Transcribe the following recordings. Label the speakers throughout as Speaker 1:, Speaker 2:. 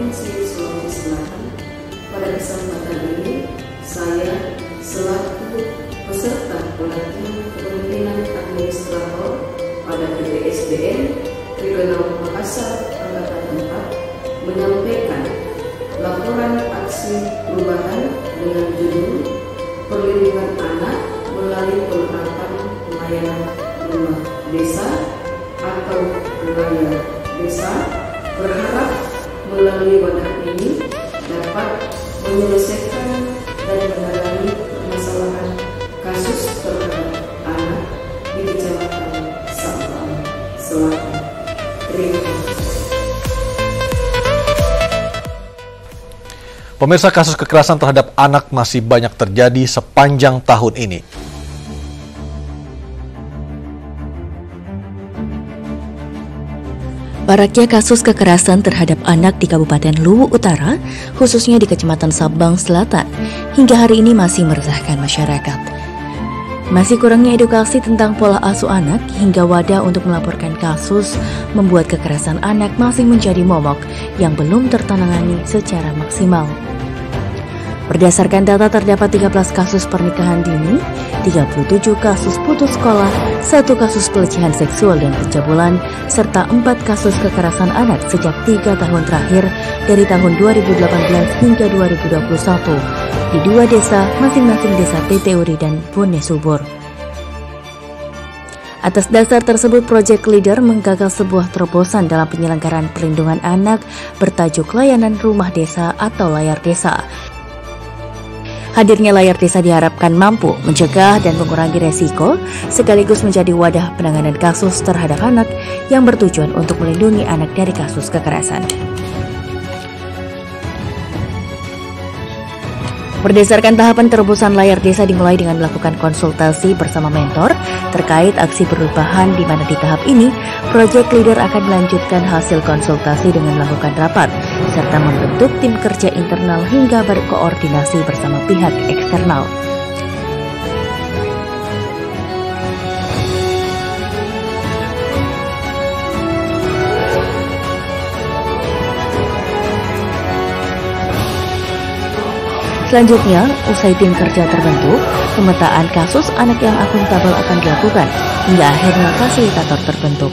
Speaker 1: Provinsi Sulawesi Selatan. Pada kesempatan ini, saya selaku peserta pelatihan kepemimpinan administrator pada PTSDM Regional Makassar Angkatan 4 menyampaikan laporan aksi perubahan dengan judul Perlindungan Anak melalui penerapan layanan rumah desa atau layar desa, berharap melalui wadah ini dapat menyelesaikan dan menangani permasalahan kasus terhadap anak di Kecamatan Sabang Selatan. Terima kasih.
Speaker 2: Pemirsa, kasus kekerasan terhadap anak masih banyak terjadi sepanjang tahun ini.
Speaker 3: Maraknya kasus kekerasan terhadap anak di Kabupaten Luwu Utara, khususnya di Kecamatan Sabang Selatan, hingga hari ini masih meresahkan masyarakat. Masih kurangnya edukasi tentang pola asuh anak hingga wadah untuk melaporkan kasus membuat kekerasan anak masih menjadi momok yang belum tertangani secara maksimal. Berdasarkan data, terdapat 13 kasus pernikahan dini, 37 kasus putus sekolah, 1 kasus pelecehan seksual dan pencabulan, serta 4 kasus kekerasan anak sejak 3 tahun terakhir dari tahun 2018 hingga 2021 di 2 desa, masing-masing desa PT Uri dan Bone Subur. Atas dasar tersebut, Project Leader menggagas sebuah terobosan dalam penyelenggaraan perlindungan anak bertajuk Layanan Rumah Desa atau Layar Desa. Hadirnya layar desa diharapkan mampu mencegah dan mengurangi resiko, sekaligus menjadi wadah penanganan kasus terhadap anak yang bertujuan untuk melindungi anak dari kasus kekerasan. Berdasarkan tahapan terobosan layar desa dimulai dengan melakukan konsultasi bersama mentor terkait aksi perubahan, di mana di tahap ini Project Leader akan melanjutkan hasil konsultasi dengan melakukan rapat serta membentuk tim kerja internal hingga berkoordinasi bersama pihak eksternal. Selanjutnya, usai tim kerja terbentuk, pemetaan kasus anak yang akuntabel akan dilakukan hingga akhirnya fasilitator terbentuk.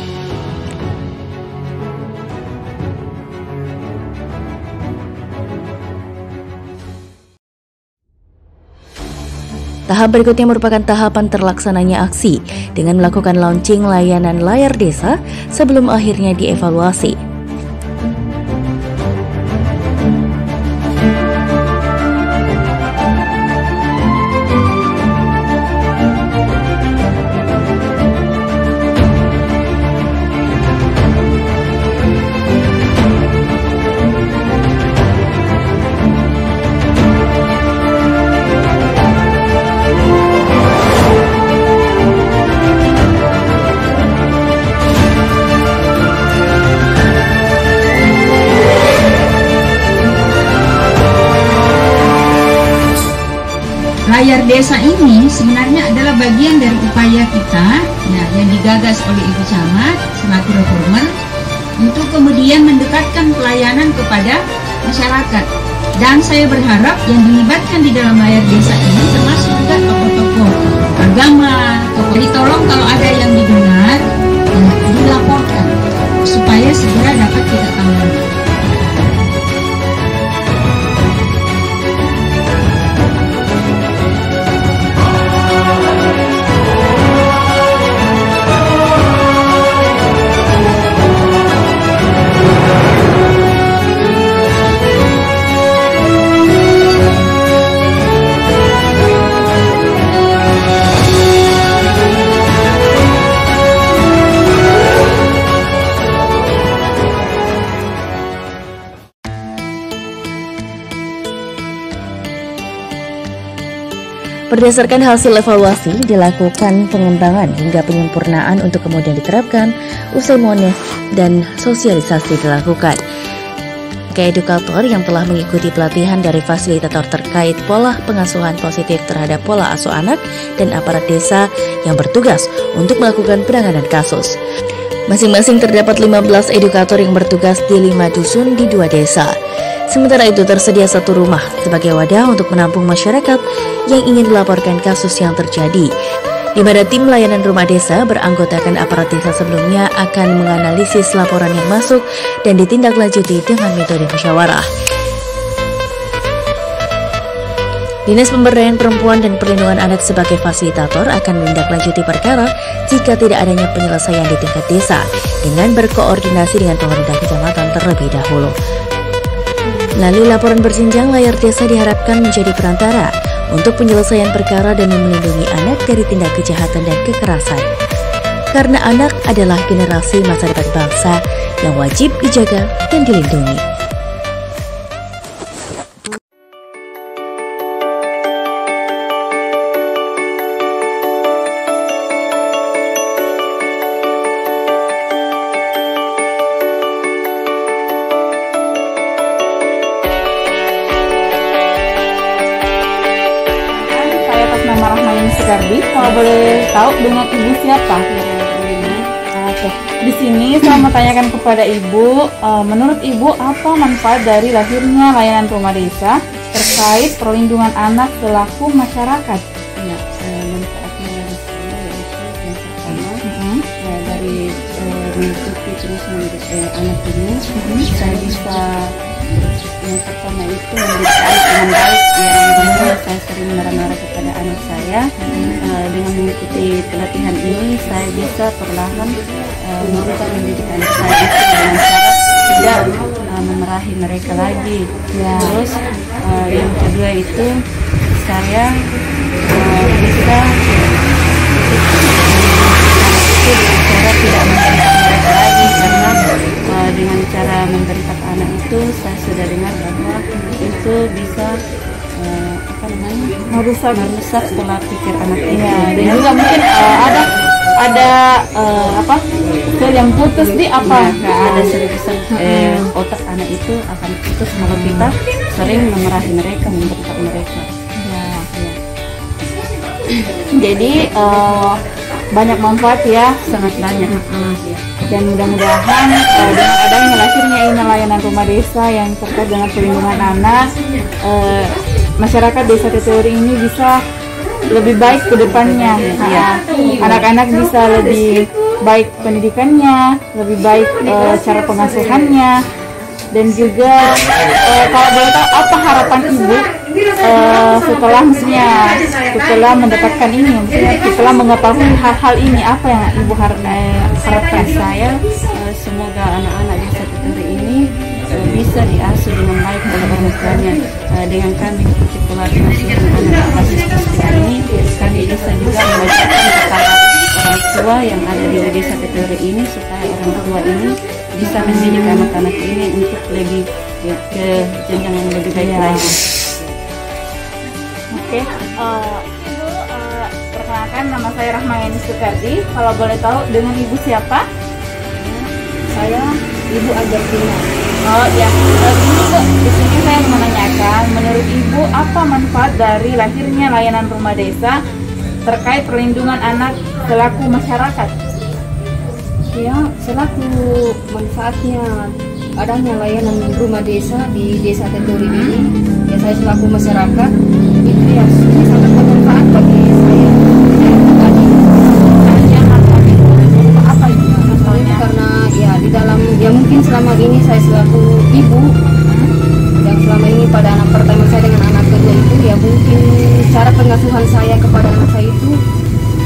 Speaker 3: Tahap berikutnya merupakan tahapan terlaksananya aksi dengan melakukan launching layanan layar desa sebelum akhirnya dievaluasi.
Speaker 4: Layar desa ini sebenarnya adalah bagian dari upaya kita yang digagas oleh Ibu Camat selaku reformer untuk kemudian mendekatkan pelayanan kepada masyarakat. Dan saya berharap yang dilibatkan di dalam layar desa ini termasuk juga tokoh-tokoh agama, tokoh. Tolong kalau ada yang didengar, dilaporkan supaya segera dapat kita tangani.
Speaker 3: Berdasarkan hasil evaluasi, dilakukan pengembangan hingga penyempurnaan untuk kemudian diterapkan usai mones dan sosialisasi dilakukan. Edukator yang telah mengikuti pelatihan dari fasilitator terkait pola pengasuhan positif terhadap pola asuh anak dan aparat desa yang bertugas untuk melakukan penanganan kasus. Masing-masing terdapat 15 edukator yang bertugas di 5 dusun di 2 desa. Sementara itu tersedia satu rumah sebagai wadah untuk menampung masyarakat yang ingin dilaporkan kasus yang terjadi, di mana tim layanan rumah desa beranggotakan aparat desa sebelumnya akan menganalisis laporan yang masuk dan ditindaklanjuti dengan metode musyawarah. Dinas Pemberdayaan Perempuan dan Perlindungan Anak sebagai fasilitator akan menindaklanjuti perkara jika tidak adanya penyelesaian di tingkat desa dengan berkoordinasi dengan pemerintah kecamatan terlebih dahulu. Melalui laporan berjenjang, layar desa diharapkan menjadi perantara untuk penyelesaian perkara dan melindungi anak dari tindak kejahatan dan kekerasan. Karena anak adalah generasi masa depan bangsa yang wajib dijaga dan dilindungi.
Speaker 5: Kalau boleh tahu dengan ibu siapa? Oke. Di sini saya mau tanyakan kepada ibu, menurut ibu apa manfaat dari lahirnya layanan rumah desa terkait perlindungan anak selaku masyarakat?
Speaker 1: Ya, manfaatnya dari saya yaitu yang pertama dari mengikuti terus menerus anak ini, saya bisa yang pertama itu mendidik anak dengan baik. Ya, saya sering marah-marah kepada anak saya. Dengan mengikuti pelatihan ini, saya bisa perlahan merubah mendidik anak saya itu dengan cara tidak memarahi mereka lagi. Ya. Terus yang kedua itu saya bisa dengan cara tidak membentak mereka lagi, karena dengan cara membentak anak itu saya sudah dengar bahwa itu bisa merusak pola pikir anak ini.
Speaker 5: Dan juga mungkin ada sel yang putus di apa?
Speaker 1: Ada sel otak anak itu akan putus kalau kita sering memarahi mereka, membentak mereka.
Speaker 5: Jadi banyak manfaat ya,
Speaker 1: sangat banyak.
Speaker 5: Dan mudah-mudahan dengan adanya lahirnya ini layanan rumah desa yang terkait dengan perlindungan anak, masyarakat desa Teteuri ini bisa lebih baik ke depannya. Anak-anak bisa lebih baik pendidikannya, lebih baik cara pengasuhannya, dan juga kalau boleh tahu apa harapan ibu setelah mendapatkan ini, setelah mengetahui hal-hal ini, apa yang ibu harapkan?
Speaker 1: Saya semoga anak-anak desa Teteuri ini bisa diasuh dengan baik oleh orang tuanya. Dengan kami mengikuti pola pengasuhan anak basis sosial ini, kami bisa juga mengajarkan kepada orang tua yang ada di desa Teteuri ini supaya orang tua ini bisa mendidik anak-anak ini untuk lebih ke jenjang yang lebih baik lagi.
Speaker 5: Oke, Ibu, perkenalkan nama saya Rahmayani Sukardi. Kalau boleh tahu dengan ibu siapa?
Speaker 1: Saya Ibu Ajartina.
Speaker 5: Oh ya, Bu, di sini saya mau menanyakan, menurut ibu apa manfaat dari lahirnya layanan rumah desa terkait perlindungan anak selaku masyarakat?
Speaker 1: Ya, selaku manfaatnya adanya layanan rumah desa di desa Teteuri ini, ya saya selaku masyarakat itu ya sangat bermanfaat bagi saya pribadi. Apa itu? Masalahnya karena ya di dalam ya mungkin selama ini saya selaku ibu yang selama ini pada anak pertama saya dengan anak kedua itu ya mungkin cara pengasuhan saya kepada anak saya itu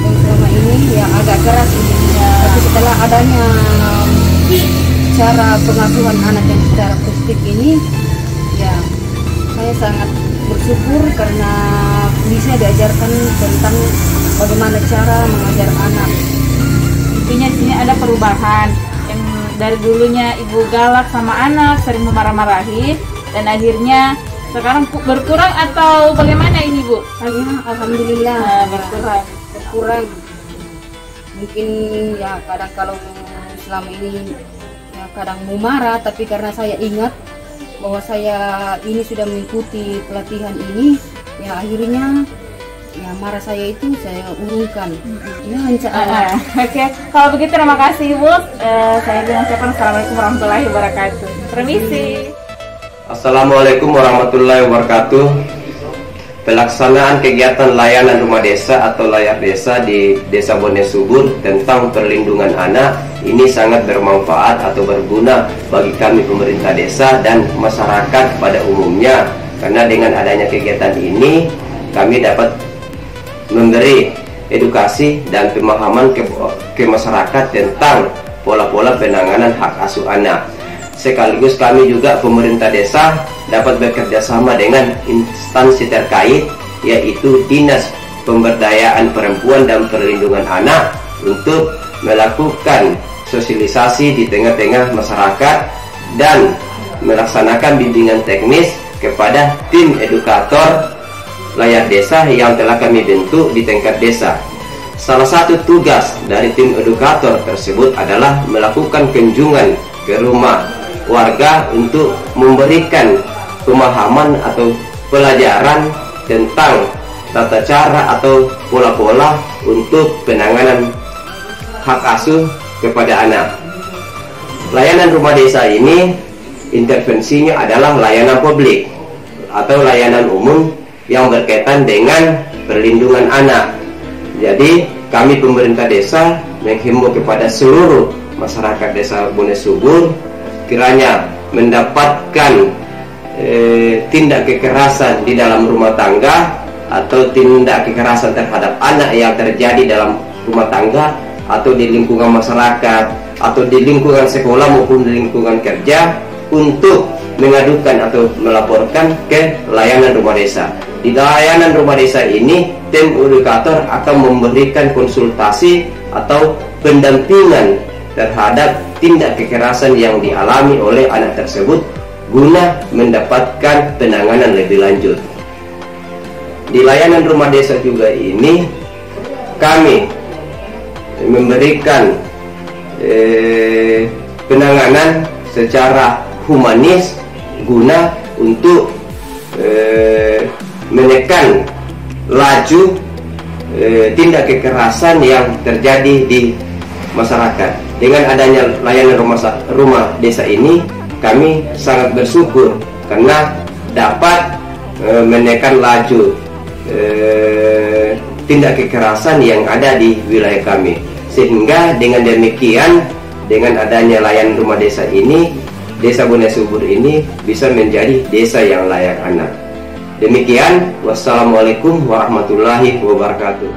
Speaker 1: yang selama ini ya agak keras gitu. Tapi setelah adanya cara pengasuhan anak yang secara positif ini, ya saya sangat bersyukur karena bisa diajarkan tentang bagaimana cara mengajar anak.
Speaker 5: Intinya di sini ada perubahan yang dari dulunya ibu galak sama anak, sering memarah-marahi, dan akhirnya sekarang berkurang atau bagaimana ini Bu?
Speaker 1: Alhamdulillah berkurang. Mungkin ya kadang kalau selama ini ya kadang mau marah, tapi karena saya ingat bahwa saya ini sudah mengikuti pelatihan ini, ya akhirnya ya marah saya itu saya urungkan.
Speaker 5: Oke, kalau begitu terima kasih Bu. Saya mengucapkan assalamualaikum warahmatullahi wabarakatuh. Permisi.
Speaker 6: Assalamualaikum warahmatullahi wabarakatuh. Pelaksanaan kegiatan layanan rumah desa atau layar desa di Desa Bone Subur tentang perlindungan anak ini sangat bermanfaat atau berguna bagi kami pemerintah desa dan masyarakat pada umumnya, karena dengan adanya kegiatan ini kami dapat memberi edukasi dan pemahaman ke masyarakat tentang pola-pola penanganan hak asuh anak. Sekaligus kami juga pemerintah desa dapat bekerja sama dengan instansi terkait, yaitu Dinas Pemberdayaan Perempuan dan Perlindungan Anak, untuk melakukan sosialisasi di tengah-tengah masyarakat dan melaksanakan bimbingan teknis kepada tim edukator layar desa yang telah kami bentuk di tingkat desa. Salah satu tugas dari tim edukator tersebut adalah melakukan kunjungan ke rumah warga untuk memberikan pemahaman atau pelajaran tentang tata cara atau pola-pola untuk penanganan hak asuh kepada anak. Layanan rumah desa ini intervensinya adalah layanan publik atau layanan umum yang berkaitan dengan perlindungan anak. Jadi kami pemerintah desa menghimbau kepada seluruh masyarakat Desa Bone Subur, kiranya mendapatkan tindak kekerasan di dalam rumah tangga atau tindak kekerasan terhadap anak yang terjadi dalam rumah tangga atau di lingkungan masyarakat atau di lingkungan sekolah maupun di lingkungan kerja, untuk mengadukan atau melaporkan ke layanan rumah desa. Di layanan rumah desa ini tim edukator akan memberikan konsultasi atau pendampingan terhadap tindak kekerasan yang dialami oleh anak tersebut guna mendapatkan penanganan lebih lanjut. Di layanan rumah desa juga ini kami memberikan penanganan secara humanis guna untuk menekan laju tindak kekerasan yang terjadi di masyarakat. Dengan adanya layanan rumah desa ini, kami sangat bersyukur karena dapat menekan laju tindak kekerasan yang ada di wilayah kami. Sehingga dengan demikian, dengan adanya layanan rumah desa ini, Desa Bone Subur ini bisa menjadi desa yang layak anak. Demikian, wassalamualaikum warahmatullahi wabarakatuh.